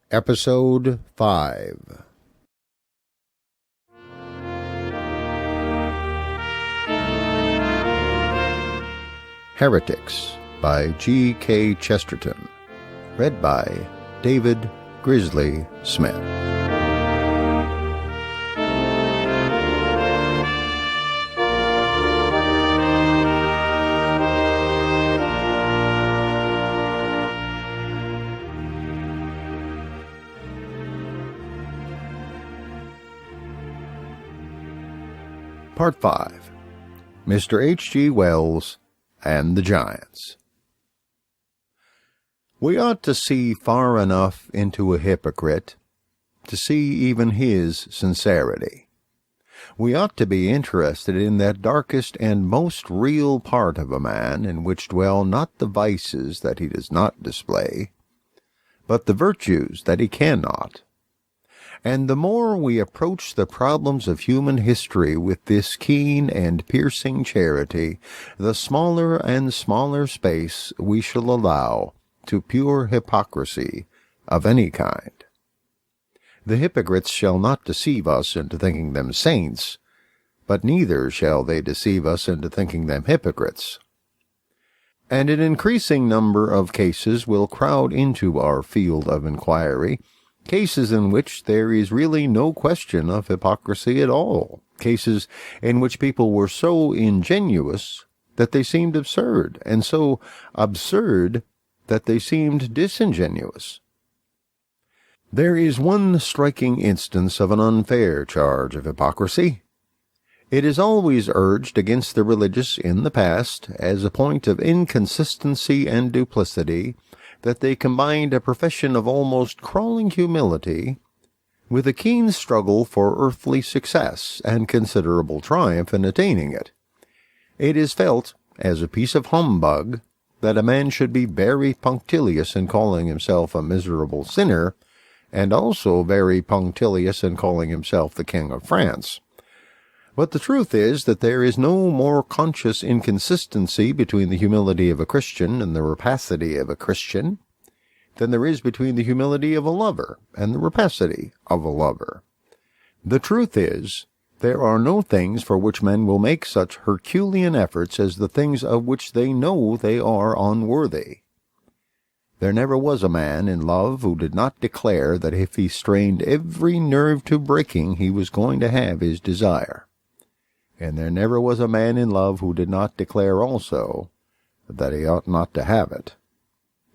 Episode 5. Heretics by G.K. Chesterton. Read by David Grizzly Smith. Part 5. Mr. H.G. Wells and the Giants. We ought to see far enough into a hypocrite to see even his sincerity. We ought to be interested in that darkest and most real part of a man in which dwell not the vices that he does not display, but the virtues that he cannot. And the more we approach the problems of human history with this keen and piercing charity, the smaller and smaller space we shall allow to pure hypocrisy of any kind. The hypocrites shall not deceive us into thinking them saints, but neither shall they deceive us into thinking them hypocrites. And an increasing number of cases will crowd into our field of inquiry, cases in which there is really no question of hypocrisy at all, cases in which people were so ingenuous that they seemed absurd, and so absurd that they seemed disingenuous. There is one striking instance of an unfair charge of hypocrisy. It is always urged against the religious in the past as a point of inconsistency and duplicity that they combined a profession of almost crawling humility with a keen struggle for earthly success and considerable triumph in attaining it. It is felt as a piece of humbug that a man should be very punctilious in calling himself a miserable sinner, and also very punctilious in calling himself the King of France. But the truth is that there is no more conscious inconsistency between the humility of a Christian and the rapacity of a Christian than there is between the humility of a lover and the rapacity of a lover. The truth is, there are no things for which men will make such Herculean efforts as the things of which they know they are unworthy. There never was a man in love who did not declare that if he strained every nerve to breaking he was going to have his desire. And there never was a man in love who did not declare also that he ought not to have it.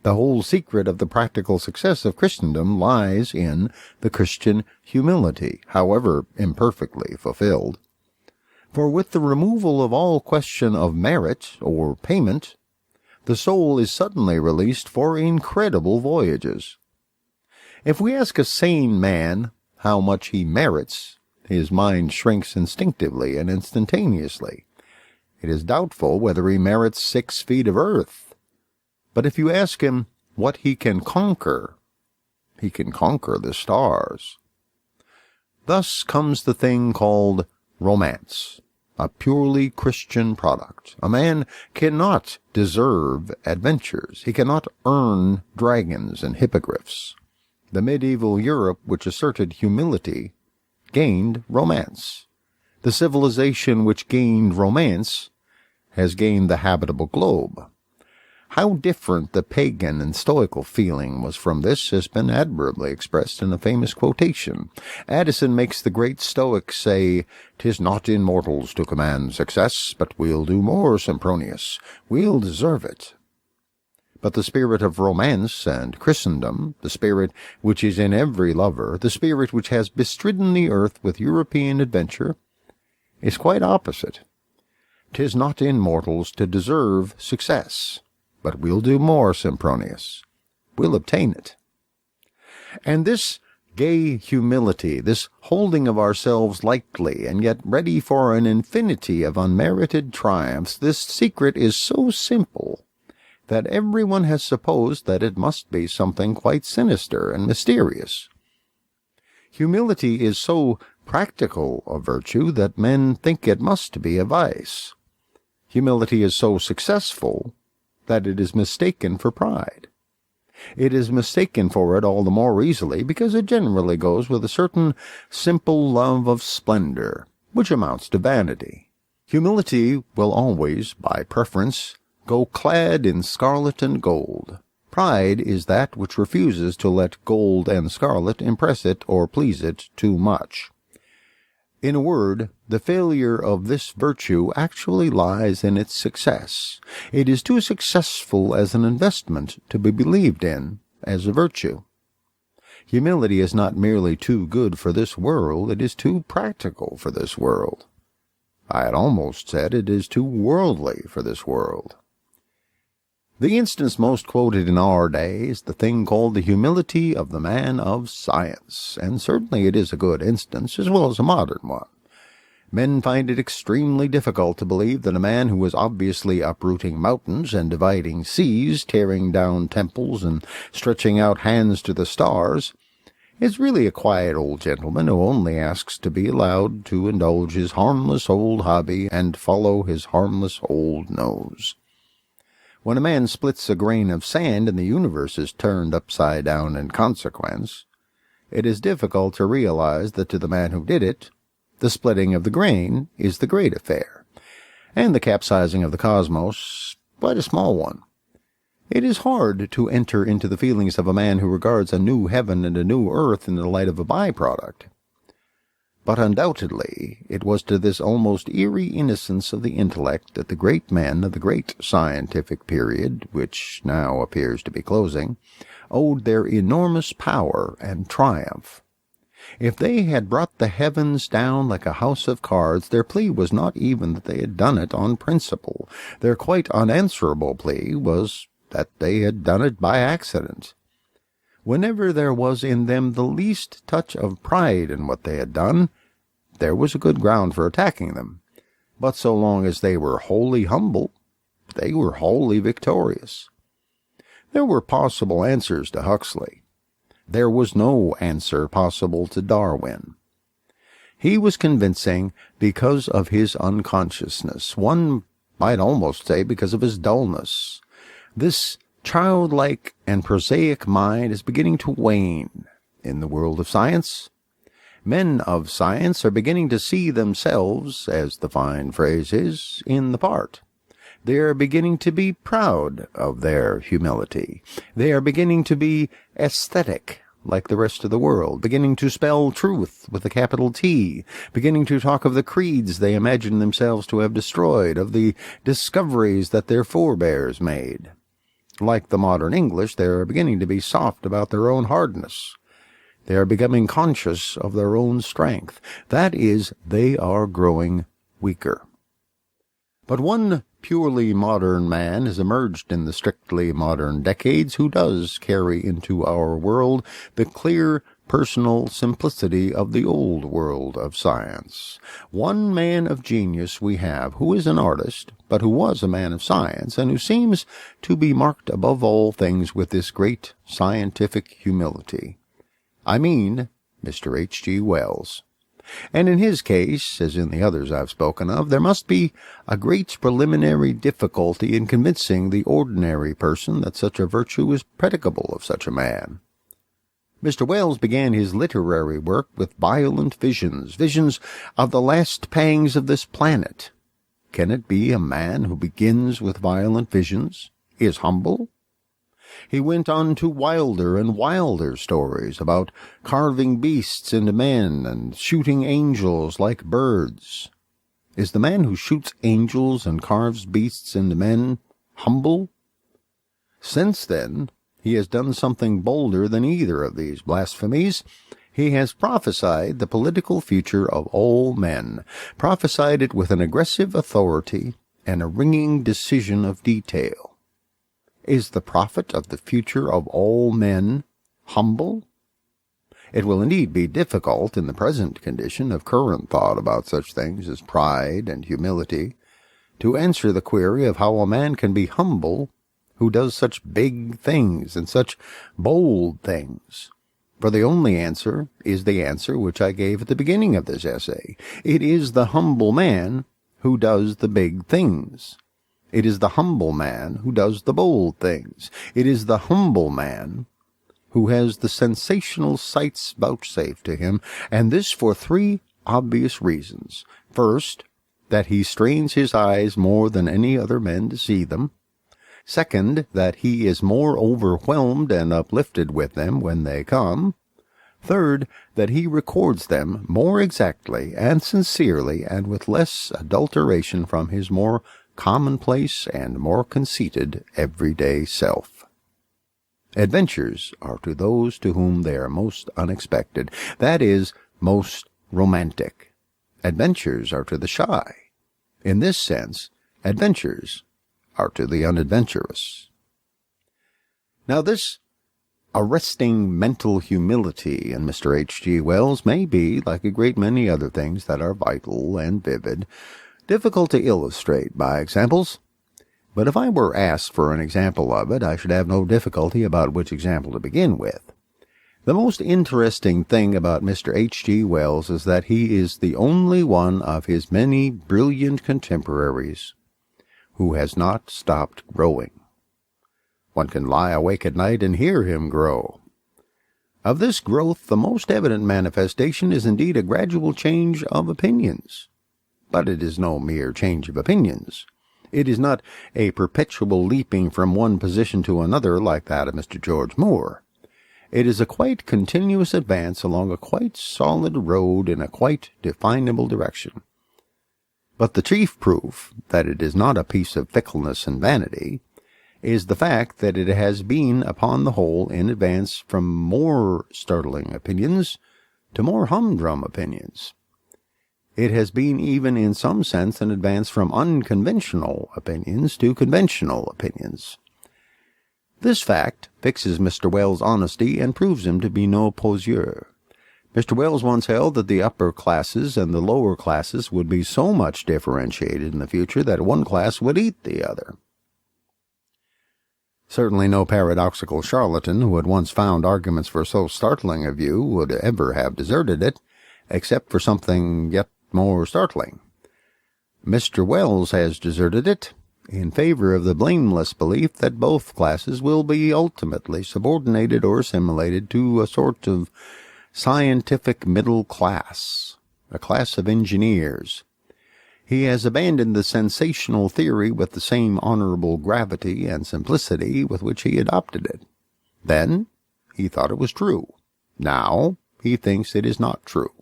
The whole secret of the practical success of Christendom lies in the Christian humility, however imperfectly fulfilled. For with the removal of all question of merit or payment, the soul is suddenly released for incredible voyages. If we ask a sane man how much he merits, his mind shrinks instinctively and instantaneously. It is doubtful whether he merits 6 feet of earth. But if you ask him what he can conquer, he can conquer the stars. Thus comes the thing called romance, a purely Christian product. A man cannot deserve adventures. He cannot earn dragons and hippogriffs. The medieval Europe, which asserted humility, gained romance. The civilization which gained romance has gained the habitable globe. How different the pagan and stoical feeling was from this has been admirably expressed in a famous quotation. Addison makes the great Stoic say, "'Tis not in mortals to command success, but we'll do more, Sempronius. We'll deserve it." But the spirit of romance and Christendom, the spirit which is in every lover, the spirit which has bestridden the earth with European adventure, is quite opposite. "'Tis not in mortals to deserve success, but we'll do more, Sempronius. We'll obtain it." And this gay humility, this holding of ourselves lightly and yet ready for an infinity of unmerited triumphs, this secret is so simple that everyone has supposed that it must be something quite sinister and mysterious. Humility is so practical a virtue that men think it must be a vice. Humility is so successful that it is mistaken for pride. It is mistaken for it all the more easily because it generally goes with a certain simple love of splendor, which amounts to vanity. Humility will always, by preference, go clad in scarlet and gold. Pride is that which refuses to let gold and scarlet impress it or please it too much. In a word, the failure of this virtue actually lies in its success. It is too successful as an investment to be believed in as a virtue. Humility is not merely too good for this world, it is too practical for this world. I had almost said it is too worldly for this world. The instance most quoted in our day is the thing called the humility of the man of science, and certainly it is a good instance, as well as a modern one. Men find it extremely difficult to believe that a man who was obviously uprooting mountains and dividing seas, tearing down temples and stretching out hands to the stars, is really a quiet old gentleman who only asks to be allowed to indulge his harmless old hobby and follow his harmless old nose. When a man splits a grain of sand and the universe is turned upside down in consequence, it is difficult to realize that to the man who did it, the splitting of the grain is the great affair, and the capsizing of the cosmos quite a small one. It is hard to enter into the feelings of a man who regards a new heaven and a new earth in the light of a byproduct. But undoubtedly it was to this almost eerie innocence of the intellect that the great men of the great scientific period, which now appears to be closing, owed their enormous power and triumph. If they had brought the heavens down like a house of cards, their plea was not even that they had done it on principle. Their quite unanswerable plea was that they had done it by accident. Whenever there was in them the least touch of pride in what they had done, there was a good ground for attacking them. But so long as they were wholly humble, they were wholly victorious. There were possible answers to Huxley. There was no answer possible to Darwin. He was convincing because of his unconsciousness, one might almost say because of his dullness. This childlike and prosaic mind is beginning to wane in the world of science. Men of science are beginning to see themselves, as the fine phrase is, in the part. They are beginning to be proud of their humility. They are beginning to be aesthetic, like the rest of the world, beginning to spell truth with a capital T, beginning to talk of the creeds they imagine themselves to have destroyed, of the discoveries that their forebears made. Like the modern English, they are beginning to be soft about their own hardness. They are becoming conscious of their own strength. That is, they are growing weaker. But one purely modern man has emerged in the strictly modern decades who does carry into our world the clear personal simplicity of the old world of science. One man of genius we have who is an artist, but who was a man of science, and who seems to be marked above all things with this great scientific humility. I mean Mr. H.G. Wells. And in his case, as in the others I've spoken of, there must be a great preliminary difficulty in convincing the ordinary person that such a virtue is predicable of such a man. Mr. Wells began his literary work with violent visions of the last pangs of this planet. Can it be a man who begins with violent visions is humble? He went on to wilder and wilder stories about carving beasts into men and shooting angels like birds. Is the man who shoots angels and carves beasts into men humble? Since then, he has done something bolder than either of these blasphemies. He has prophesied the political future of all men, prophesied it with an aggressive authority and a ringing decision of detail. Is the prophet of the future of all men humble? It will indeed be difficult in the present condition of current thought about such things as pride and humility to answer the query of how a man can be humble who does such big things and such bold things. For the only answer is the answer which I gave at the beginning of this essay. It is the humble man who does the big things. It is the humble man who does the bold things. It is the humble man who has the sensational sights vouchsafed to him, and this for three obvious reasons. First, that he strains his eyes more than any other men to see them. Second, that he is more overwhelmed and uplifted with them when they come. Third, that he records them more exactly and sincerely and with less adulteration from his more commonplace and more conceited everyday self. Adventures are to those to whom they are most unexpected, that is, most romantic. Adventures are to the shy. In this sense, adventures are to the unadventurous. Now this arresting mental humility in Mr. H.G. Wells may be, like a great many other things that are vital and vivid, difficult to illustrate by examples. But if I were asked for an example of it, I should have no difficulty about which example to begin with. The most interesting thing about Mr. H.G. Wells is that he is the only one of his many brilliant contemporaries who has not stopped growing. One can lie awake at night and hear him grow. Of this growth, the most evident manifestation is indeed a gradual change of opinions. But it is no mere change of opinions. It is not a perpetual leaping from one position to another like that of Mr. George Moore. It is a quite continuous advance along a quite solid road in a quite definable direction. But the chief proof that it is not a piece of fickleness and vanity is the fact that it has been, upon the whole, in advance from more startling opinions to more humdrum opinions. It has been even in some sense an advance from unconventional opinions to conventional opinions. This fact fixes Mr. Wells' honesty and proves him to be no poseur. Mr. Wells once held that the upper classes and the lower classes would be so much differentiated in the future that one class would eat the other. Certainly no paradoxical charlatan who had once found arguments for so startling a view would ever have deserted it, except for something yet more startling. Mr. Wells has deserted it in favor of the blameless belief that both classes will be ultimately subordinated or assimilated to a sort of scientific middle class, a class of engineers. He has abandoned the sensational theory with the same honorable gravity and simplicity with which he adopted it. Then he thought it was true. Now he thinks it is not true.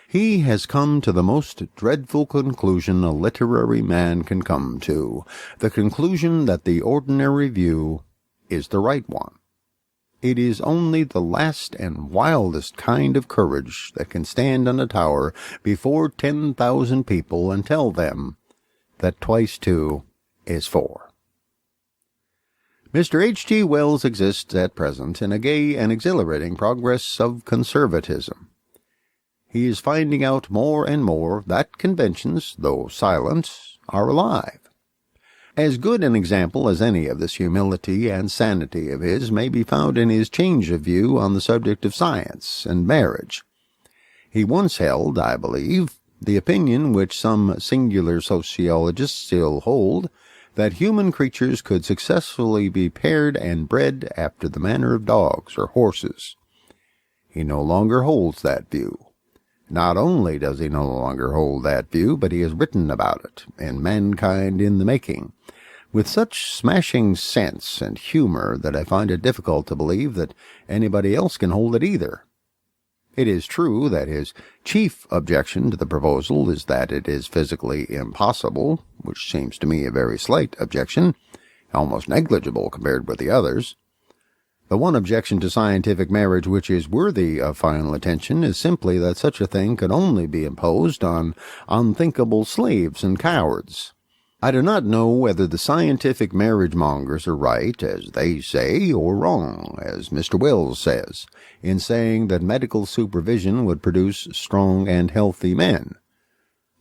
He has come to the most dreadful conclusion a literary man can come to, the conclusion that the ordinary view is the right one. It is only the last and wildest kind of courage that can stand on a tower before 10,000 people and tell them that twice 2 is 4. Mr. H.G. Wells exists at present in a gay and exhilarating progress of conservatism. He is finding out more and more that conventions, though silent, are alive. As good an example as any of this humility and sanity of his may be found in his change of view on the subject of science and marriage. He once held, I believe, the opinion which some singular sociologists still hold, that human creatures could successfully be paired and bred after the manner of dogs or horses. He no longer holds that view. Not only does he no longer hold that view, but he has written about it in Mankind in the Making, with such smashing sense and humor that I find it difficult to believe that anybody else can hold it either. It is true that his chief objection to the proposal is that it is physically impossible, which seems to me a very slight objection, almost negligible compared with the others. The one objection to scientific marriage which is worthy of final attention is simply that such a thing could only be imposed on unthinkable slaves and cowards. I do not know whether the scientific marriage-mongers are right, as they say, or wrong, as Mr. Wells says, in saying that medical supervision would produce strong and healthy men.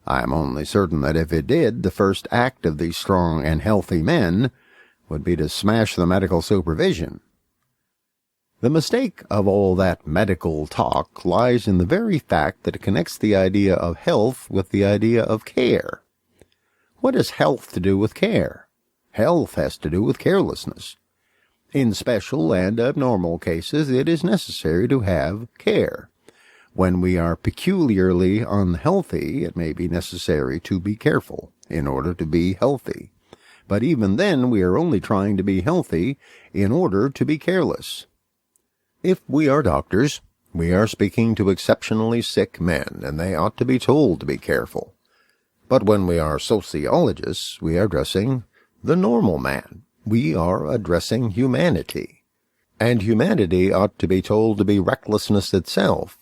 I am only certain that if it did, the first act of these strong and healthy men would be to smash the medical supervision. The mistake of all that medical talk lies in the very fact that it connects the idea of health with the idea of care. What has health to do with care? Health has to do with carelessness. In special and abnormal cases, it is necessary to have care. When we are peculiarly unhealthy, it may be necessary to be careful in order to be healthy. But even then, we are only trying to be healthy in order to be careless. If we are doctors, we are speaking to exceptionally sick men, and they ought to be told to be careful. But when we are sociologists, we are addressing the normal man. We are addressing humanity. And humanity ought to be told to be recklessness itself.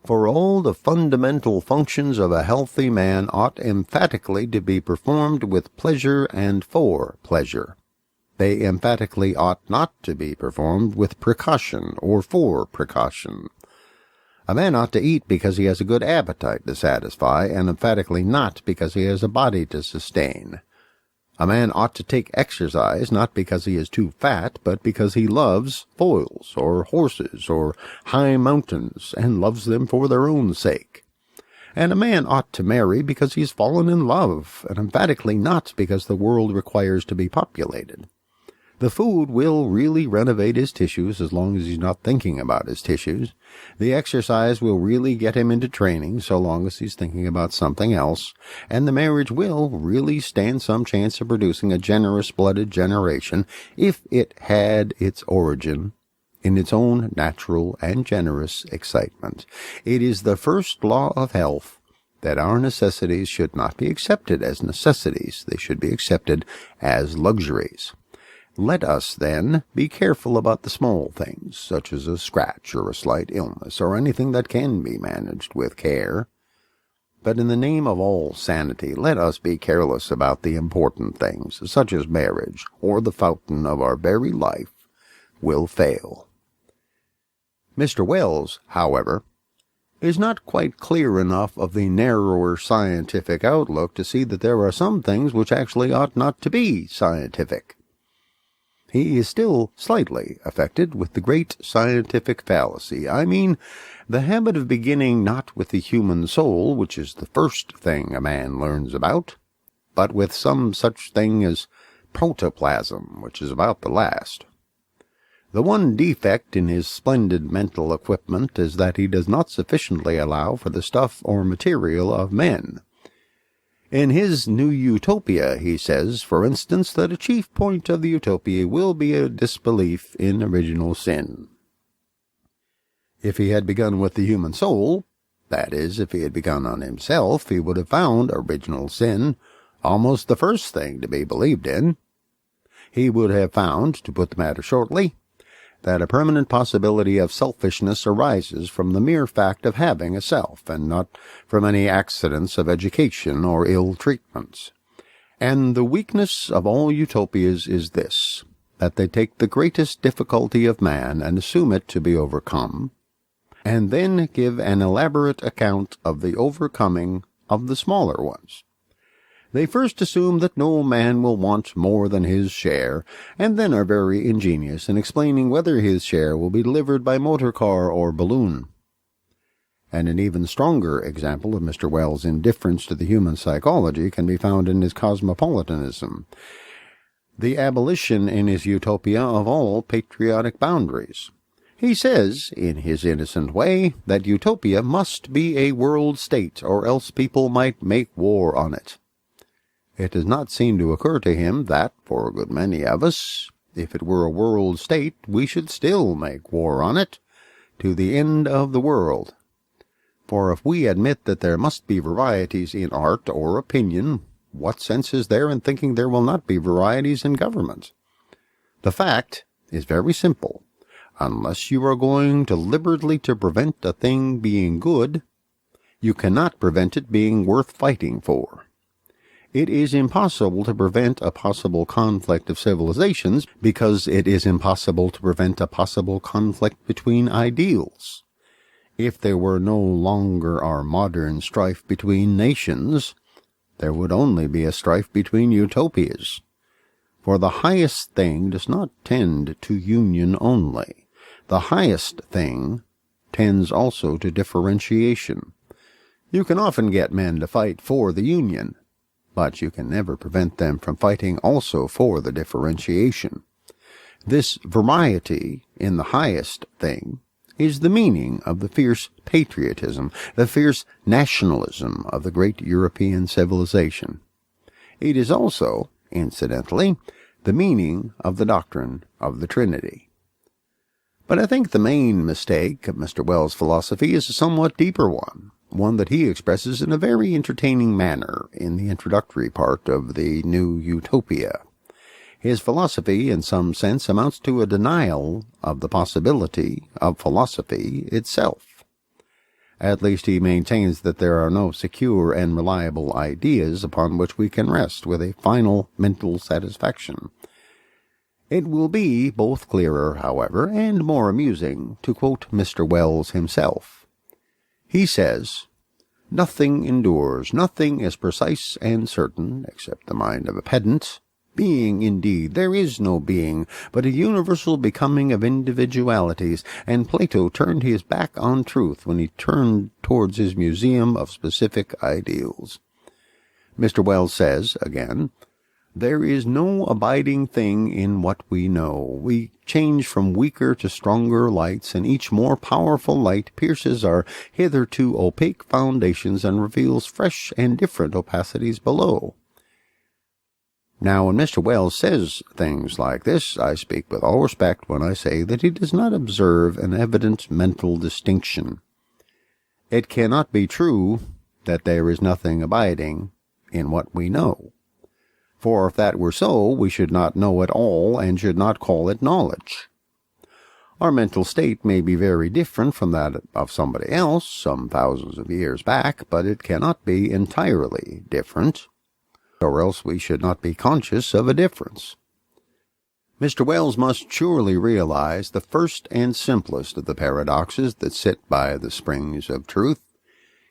For all the fundamental functions of a healthy man ought emphatically to be performed with pleasure and for pleasure. They emphatically ought not to be performed with precaution or for precaution. A man ought to eat because he has a good appetite to satisfy, and emphatically not because he has a body to sustain. A man ought to take exercise not because he is too fat, but because he loves foils, or horses, or high mountains, and loves them for their own sake. And a man ought to marry because he has fallen in love, and emphatically not because the world requires to be populated. The food will really renovate his tissues as long as he's not thinking about his tissues. The exercise will really get him into training so long as he's thinking about something else. And the marriage will really stand some chance of producing a generous-blooded generation if it had its origin in its own natural and generous excitement. It is the first law of health that our necessities should not be accepted as necessities. They should be accepted as luxuries. Let us, then, be careful about the small things, such as a scratch or a slight illness, or anything that can be managed with care. But in the name of all sanity, let us be careless about the important things, such as marriage, or the fountain of our very life will fail. Mr. Wells, however, is not quite clear enough of the narrower scientific outlook to see that there are some things which actually ought not to be scientific. He is still slightly affected with the great scientific fallacy. I mean, the habit of beginning not with the human soul, which is the first thing a man learns about, but with some such thing as protoplasm, which is about the last. The one defect in his splendid mental equipment is that he does not sufficiently allow for the stuff or material of men. In his New Utopia, he says, for instance, that a chief point of the utopia will be a disbelief in original sin. If he had begun with the human soul, that is, if he had begun on himself, he would have found original sin almost the first thing to be believed in. He would have found, to put the matter shortly, that a permanent possibility of selfishness arises from the mere fact of having a self, and not from any accidents of education or ill treatments. And the weakness of all utopias is this, that they take the greatest difficulty of man and assume it to be overcome, and then give an elaborate account of the overcoming of the smaller ones. They first assume that no man will want more than his share, and then are very ingenious in explaining whether his share will be delivered by motor car or balloon. And an even stronger example of Mr. Wells' indifference to the human psychology can be found in his cosmopolitanism, the abolition in his utopia of all patriotic boundaries. He says, in his innocent way, that utopia must be a world state, or else people might make war on it. It does not seem to occur to him that, for a good many of us, if it were a world state, we should still make war on it, to the end of the world. For if we admit that there must be varieties in art or opinion, what sense is there in thinking there will not be varieties in government? The fact is very simple. Unless you are going deliberately to prevent a thing being good, you cannot prevent it being worth fighting for. It is impossible to prevent a possible conflict of civilizations because it is impossible to prevent a possible conflict between ideals. If there were no longer our modern strife between nations, there would only be a strife between utopias. For the highest thing does not tend to union only. The highest thing tends also to differentiation. You can often get men to fight for the union, but you can never prevent them from fighting also for the differentiation. This variety in the highest thing is the meaning of the fierce patriotism, the fierce nationalism of the great European civilization. It is also, incidentally, the meaning of the doctrine of the Trinity. But I think the main mistake of Mr. Wells' philosophy is a somewhat deeper one that he expresses in a very entertaining manner in the introductory part of the New Utopia. His philosophy, in some sense, amounts to a denial of the possibility of philosophy itself. At least he maintains that there are no secure and reliable ideas upon which we can rest with a final mental satisfaction. It will be both clearer, however, and more amusing to quote Mr. Wells himself. He says, "Nothing endures, nothing is precise and certain, except the mind of a pedant. Being, indeed, there is no being, but a universal becoming of individualities, and Plato turned his back on truth when he turned towards his museum of specific ideals." Mr. Wells says, again, "There is no abiding thing in what we know. We change from weaker to stronger lights, and each more powerful light pierces our hitherto opaque foundations and reveals fresh and different opacities below." Now, when Mr. Wells says things like this, I speak with all respect when I say that he does not observe an evident mental distinction. It cannot be true that there is nothing abiding in what we know. For if that were so, we should not know at all and should not call it knowledge. Our mental state may be very different from that of somebody else some thousands of years back, but it cannot be entirely different, or else we should not be conscious of a difference. Mr. Wells must surely realize the first and simplest of the paradoxes that sit by the springs of truth.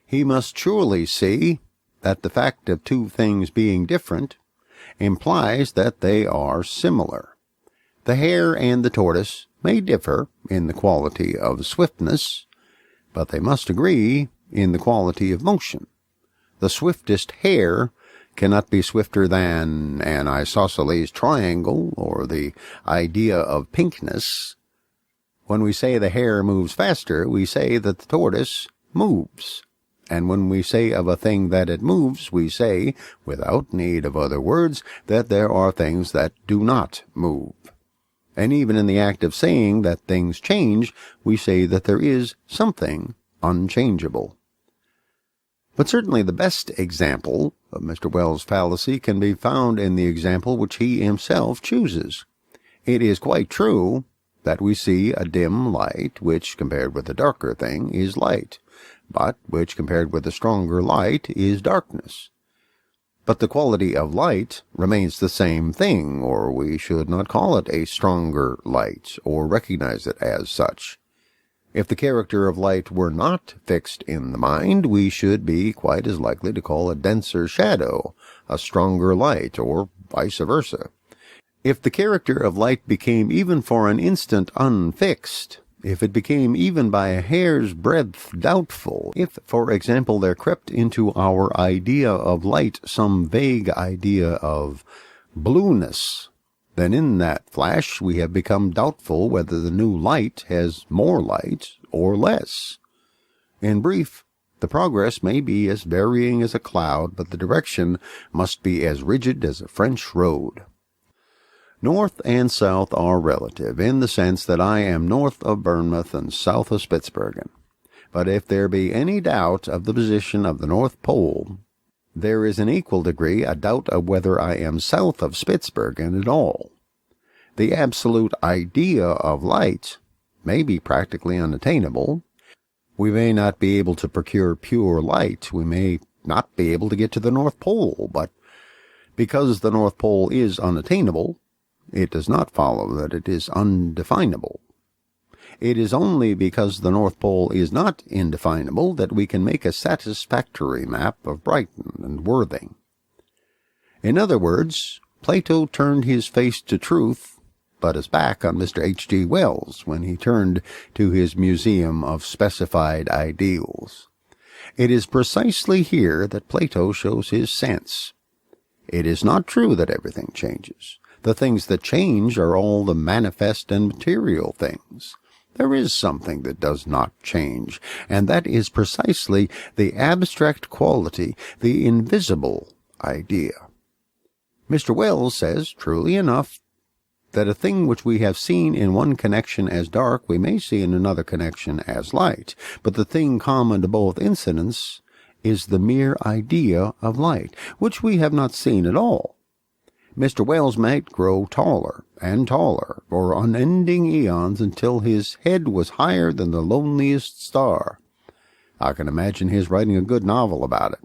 He must surely see that the fact of two things being different implies that they are similar. The hare and the tortoise may differ in the quality of swiftness, but they must agree in the quality of motion. The swiftest hare cannot be swifter than an isosceles triangle or the idea of pinkness. When we say the hare moves faster, we say that the tortoise moves. And when we say of a thing that it moves, we say, without need of other words, that there are things that do not move. And even in the act of saying that things change, we say that there is something unchangeable. But certainly the best example of Mr. Wells' fallacy can be found in the example which he himself chooses. It is quite true that we see a dim light, which, compared with a darker thing, is light, but which, compared with a stronger light, is darkness. But the quality of light remains the same thing, or we should not call it a stronger light, or recognize it as such. If the character of light were not fixed in the mind, we should be quite as likely to call a denser shadow a stronger light, or vice versa. If the character of light became even for an instant unfixed, if it became even by a hair's breadth doubtful, if, for example, there crept into our idea of light some vague idea of blueness, then in that flash we have become doubtful whether the new light has more light or less. In brief, the progress may be as varying as a cloud, but the direction must be as rigid as a French road. North and south are relative, in the sense that I am north of Bournemouth and south of Spitzbergen. But if there be any doubt of the position of the North Pole, there is in equal degree a doubt of whether I am south of Spitzbergen at all. The absolute idea of light may be practically unattainable. We may not be able to procure pure light. We may not be able to get to the North Pole, but because the North Pole is unattainable, it does not follow that it is undefinable. It is only because the North Pole is not indefinable that we can make a satisfactory map of Brighton and Worthing. In other words, Plato turned his face to truth, but his back on Mr. H.G. Wells when he turned to his museum of specified ideals. It is precisely here that Plato shows his sense. It is not true that everything changes. The things that change are all the manifest and material things. There is something that does not change, and that is precisely the abstract quality, the invisible idea. Mr. Wells says, truly enough, that a thing which we have seen in one connection as dark we may see in another connection as light, but the thing common to both incidents is the mere idea of light, which we have not seen at all. Mr. Wells might grow taller and taller for unending eons until his head was higher than the loneliest star. I can imagine his writing a good novel about it.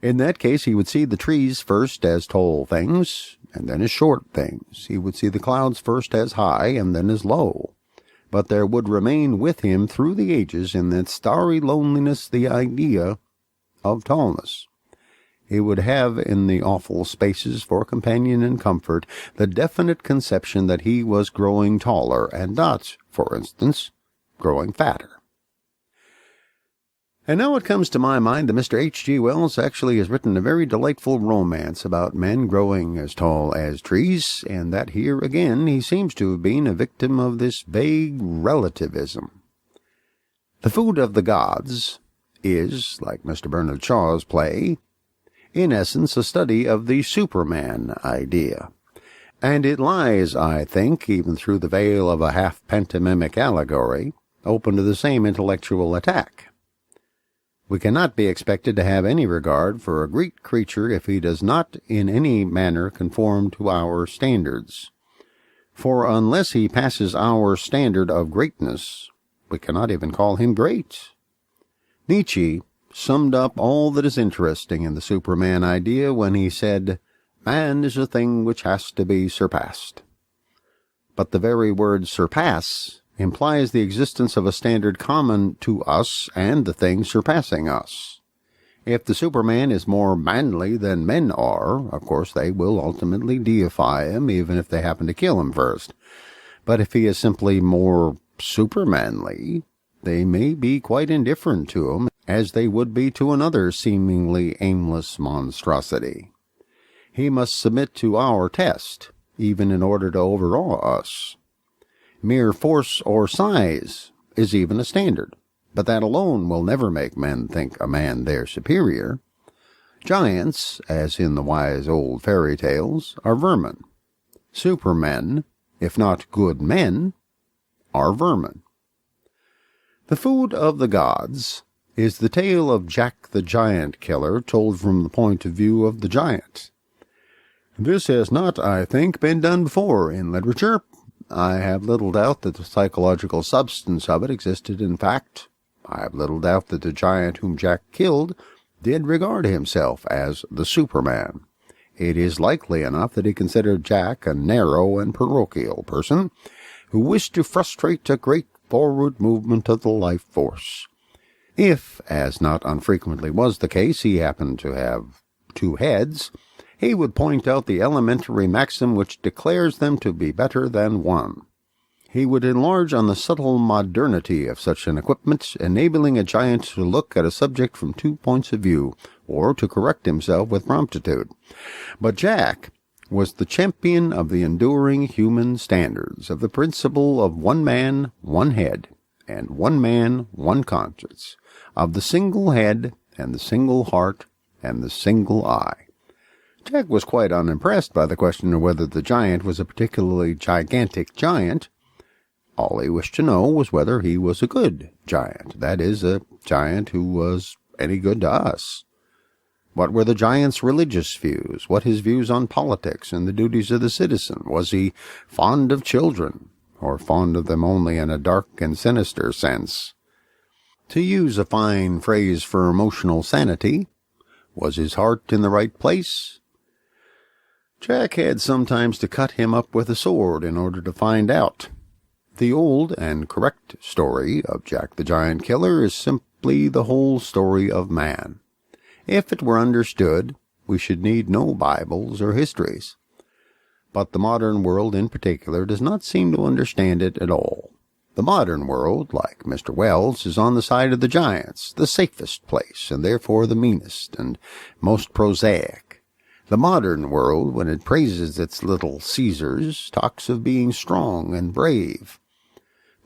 In that case, he would see the trees first as tall things, and then as short things. He would see the clouds first as high, and then as low. But there would remain with him through the ages in that starry loneliness the idea of tallness. He would have in the awful spaces for companion and comfort the definite conception that he was growing taller, and not, for instance, growing fatter. And now it comes to my mind that Mr. H.G. Wells actually has written a very delightful romance about men growing as tall as trees, and that here again he seems to have been a victim of this vague relativism. The Food of the Gods is, like Mr. Bernard Shaw's play, in essence a study of the Superman idea. And it lies, I think, even through the veil of a half-pantomimic allegory, open to the same intellectual attack. We cannot be expected to have any regard for a great creature if he does not in any manner conform to our standards. For unless he passes our standard of greatness, we cannot even call him great. Nietzsche summed up all that is interesting in the Superman idea when he said, "Man is a thing which has to be surpassed." But the very word surpass implies the existence of a standard common to us and the thing surpassing us. If the Superman is more manly than men are, of course they will ultimately deify him, even if they happen to kill him first. But if he is simply more supermanly, they may be quite indifferent to him, as they would be to another seemingly aimless monstrosity. He must submit to our test, even in order to overawe us. Mere force or size is even a standard, but that alone will never make men think a man their superior. Giants, as in the wise old fairy tales, are vermin. Supermen, if not good men, are vermin. The Food of the Gods is the tale of Jack the Giant Killer told from the point of view of the giant. This has not, I think, been done before in literature. I have little doubt that the psychological substance of it existed in fact. I have little doubt that the giant whom Jack killed did regard himself as the Superman. It is likely enough that he considered Jack a narrow and parochial person who wished to frustrate a great forward movement of the life force. If, as not unfrequently was the case, he happened to have two heads, he would point out the elementary maxim which declares them to be better than one. He would enlarge on the subtle modernity of such an equipment, enabling a giant to look at a subject from 2 points of view, or to correct himself with promptitude. But Jack was the champion of the enduring human standards, of the principle of one man, one head, and one man, one conscience, of the single head, and the single heart, and the single eye. Jack was quite unimpressed by the question of whether the giant was a particularly gigantic giant. All he wished to know was whether he was a good giant, that is, a giant who was any good to us. What were the giant's religious views? What his views on politics and the duties of the citizen? Was he fond of children, or fond of them only in a dark and sinister sense? To use a fine phrase for emotional sanity, was his heart in the right place? Jack had sometimes to cut him up with a sword in order to find out. The old and correct story of Jack the Giant Killer is simply the whole story of man. If it were understood, we should need no Bibles or histories. But the modern world in particular does not seem to understand it at all. The modern world, like Mr. Wells, is on the side of the giants, the safest place, and therefore the meanest and most prosaic. The modern world, when it praises its little Caesars, talks of being strong and brave.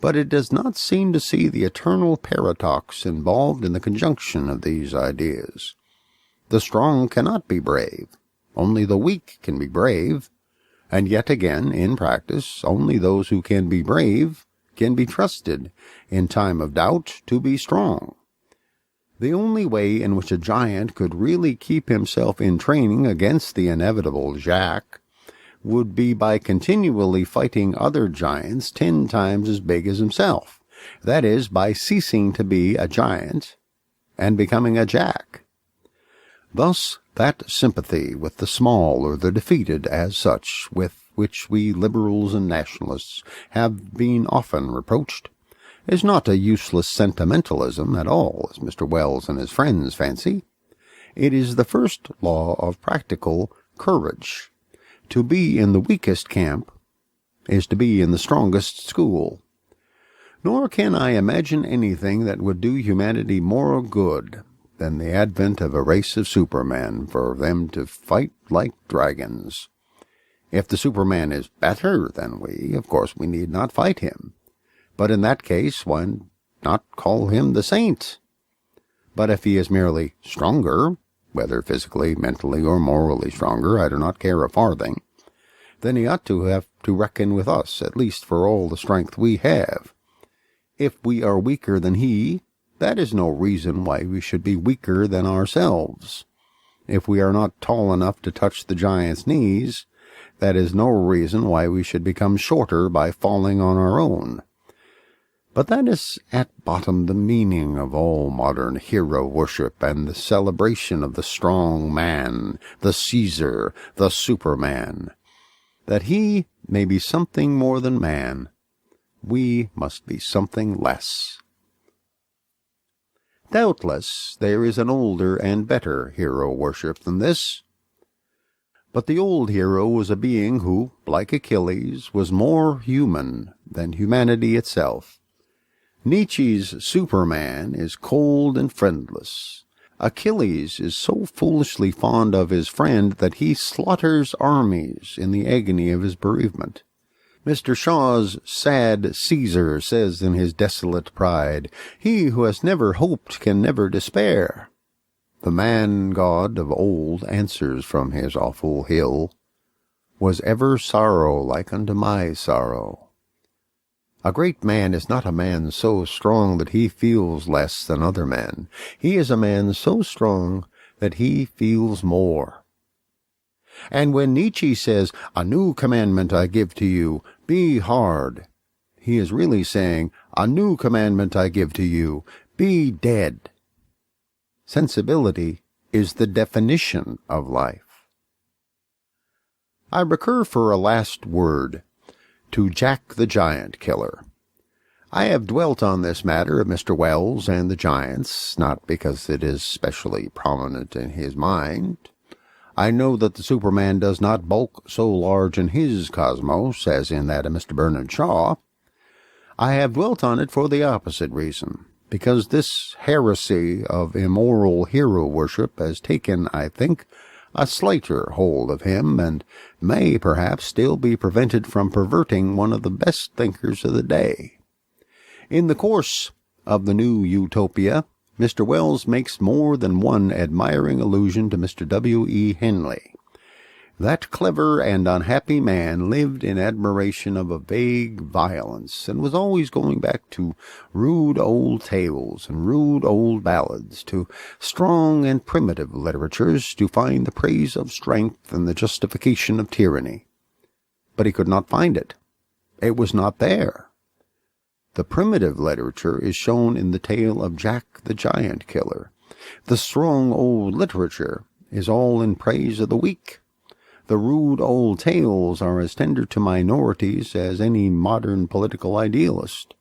But it does not seem to see the eternal paradox involved in the conjunction of these ideas. The strong cannot be brave. Only the weak can be brave. And yet again, in practice, only those who can be brave can be trusted, in time of doubt, to be strong. The only way in which a giant could really keep himself in training against the inevitable Jack would be by continually fighting other giants 10 times as big as himself. That is, by ceasing to be a giant and becoming a Jack. Thus, that sympathy with the small or the defeated as such, with which we liberals and nationalists have been often reproached, is not a useless sentimentalism at all, as Mr. Wells and his friends fancy. It is the first law of practical courage. To be in the weakest camp is to be in the strongest school. Nor can I imagine anything that would do humanity more good than the advent of a race of Supermen, for them to fight like dragons. If the Superman is better than we, of course we need not fight him. But in that case, why not call him the saint? But if he is merely stronger, whether physically, mentally, or morally stronger, I do not care a farthing, then he ought to have to reckon with us, at least for all the strength we have. If we are weaker than he, that is no reason why we should be weaker than ourselves. If we are not tall enough to touch the giant's knees, that is no reason why we should become shorter by falling on our own. But that is at bottom the meaning of all modern hero worship and the celebration of the strong man, the Caesar, the Superman. That he may be something more than man, we must be something less. Doubtless there is an older and better hero worship than this. But the old hero was a being who, like Achilles, was more human than humanity itself. Nietzsche's Superman is cold and friendless. Achilles is so foolishly fond of his friend that he slaughters armies in the agony of his bereavement. Mr. Shaw's sad Caesar says in his desolate pride, "He who has never hoped can never despair." The man-god of old answers from his awful hill, "Was ever sorrow like unto my sorrow?" A great man is not a man so strong that he feels less than other men. He is a man so strong that he feels more. And when Nietzsche says, "A new commandment I give to you, be hard," he is really saying, "A new commandment I give to you, be dead." Sensibility is the definition of life. I recur for a last word to Jack the Giant Killer. I have dwelt on this matter of Mr. Wells and the giants, not because it is specially prominent in his mind. I know that the Superman does not bulk so large in his cosmos as in that of Mr. Bernard Shaw. I have dwelt on it for the opposite reason, because this heresy of immoral hero worship has taken, I think, a slighter hold of him, and may perhaps still be prevented from perverting one of the best thinkers of the day. In the course of the new utopia, Mr. Wells makes more than one admiring allusion to Mr. W.E. Henley. That clever and unhappy man lived in admiration of a vague violence, and was always going back to rude old tales and rude old ballads, to strong and primitive literatures, to find the praise of strength and the justification of tyranny. But he could not find it. It was not there. The primitive literature is shown in the tale of Jack the Giant Killer. The strong old literature is all in praise of the weak. The rude old tales are as tender to minorities as any modern political idealist.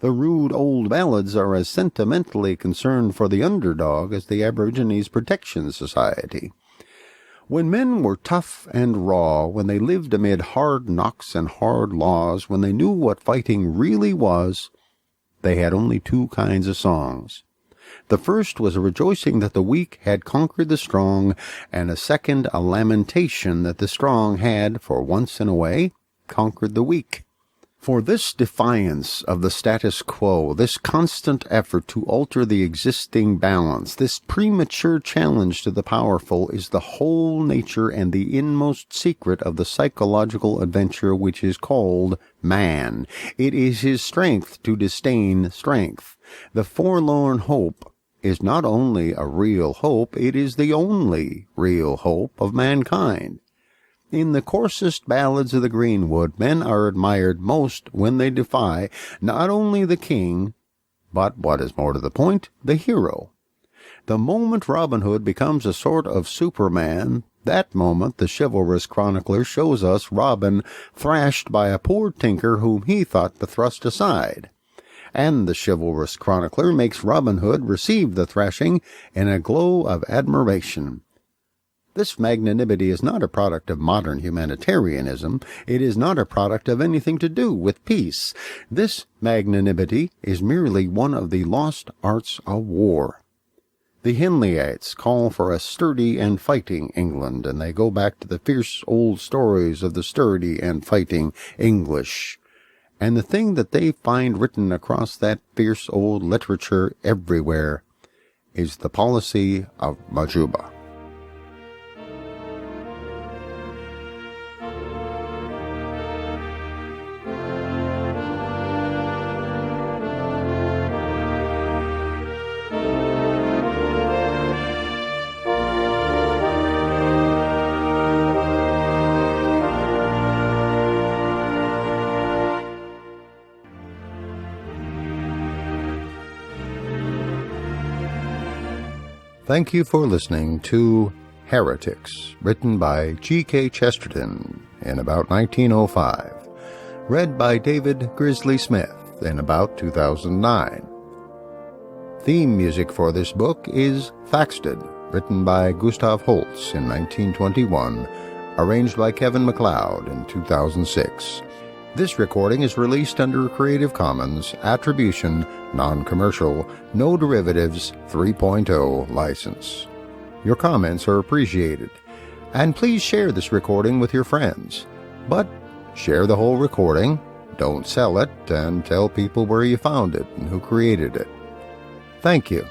The rude old ballads are as sentimentally concerned for the underdog as the Aborigines Protection Society. When men were tough and raw, when they lived amid hard knocks and hard laws, when they knew what fighting really was, they had only two kinds of songs. The first was a rejoicing that the weak had conquered the strong, and a second a lamentation that the strong had, for once in a way, conquered the weak. For this defiance of the status quo, this constant effort to alter the existing balance, this premature challenge to the powerful is the whole nature and the inmost secret of the psychological adventure which is called man. It is his strength to disdain strength. The forlorn hope is not only a real hope, it is the only real hope of mankind. In the coarsest ballads of the greenwood, men are admired most when they defy not only the king, but, what is more to the point, the hero. The moment Robin Hood becomes a sort of Superman, that moment the chivalrous chronicler shows us Robin thrashed by a poor tinker whom he thought to thrust aside. And the chivalrous chronicler makes Robin Hood receive the thrashing in a glow of admiration. This magnanimity is not a product of modern humanitarianism. It is not a product of anything to do with peace. This magnanimity is merely one of the lost arts of war. The Henleyites call for a sturdy and fighting England, and they go back to the fierce old stories of the sturdy and fighting English. And the thing that they find written across that fierce old literature everywhere is the policy of Majuba. Thank you for listening to Heretics, written by G.K. Chesterton in about 1905, read by David Grizzly Smith in about 2009. Theme music for this book is Thaxted, written by Gustav Holst in 1921, arranged by Kevin MacLeod in 2006. This recording is released under a Creative Commons Attribution, Non-Commercial, No Derivatives 3.0 license. Your comments are appreciated, and please share this recording with your friends. But share the whole recording, don't sell it, and tell people where you found it and who created it. Thank you.